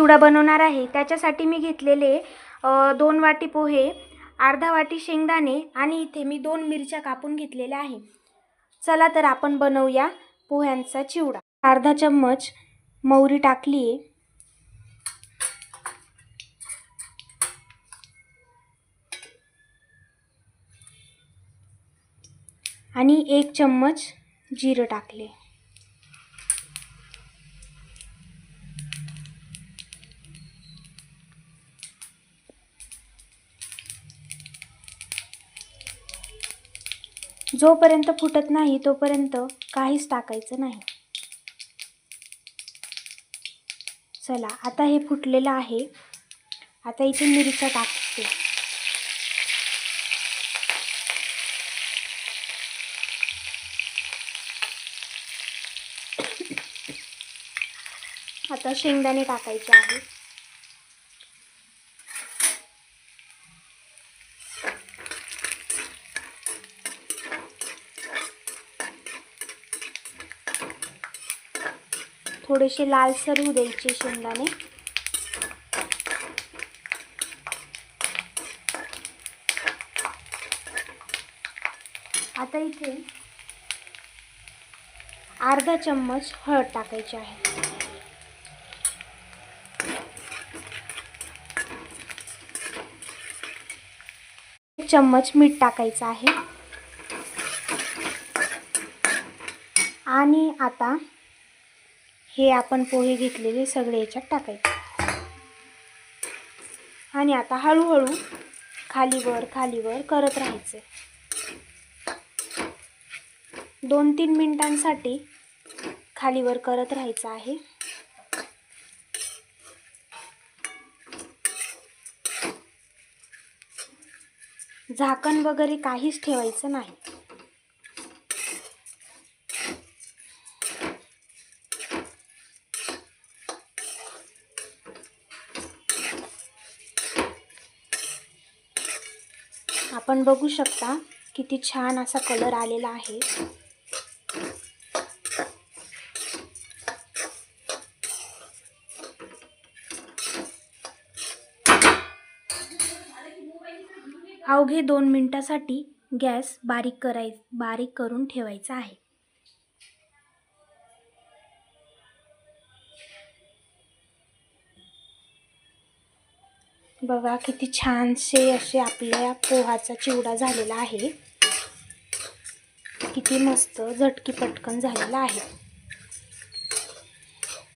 चिवडा बनवणार आहे। त्याच्यासाठी मी घेतलेले 2 वाटी पोहे, अर्धा वाटी शेंगदाणे आणि इथे मी 2 मिरच्या कापून घेतलेल्या आहे। चला तर आपण बनवूया पोह्यांचा चिवडा। अर्धा चम्मच मोहरी टाकली आहे आणि 1 चम्मच जिरं टाकले। जोपर्यंत फुटत नाही तोपर्यंत काहीच टाकायचं नाही। चला आता हे फुटलेलं आहे। आता इथे मिरच्या टाकते। आता शेंगदाणे टाकायचे आहे। थोडेसे लालसर होऊ द्यायचे शेंगदाणे। आता इथे अर्धा चम्मच हळद टाकायची आहे। 1 चम्मच मीठ टाकायचं आहे आणि आता हे आपण पोहे घेतलेले सगळे याच्यात टाकायचे आणि आता हळूहळू खालीवर करत राहायचे। 2-3 मिनिटांसाठी खालीवर करत राहायचं आहे। झाकण वगैरे काहीच ठेवायचं नाही। आपण बघू शकता किती छान असा कलर आलेला आहे। अवघे 2 मिनिटांसाठी गॅस बारीक करून ठेवायचा आहे। बघा किती छानसे असे आपल्या पोहाचा चिवडा झालेला आहे। किती मस्त झटकी पटकन झालेला आहे।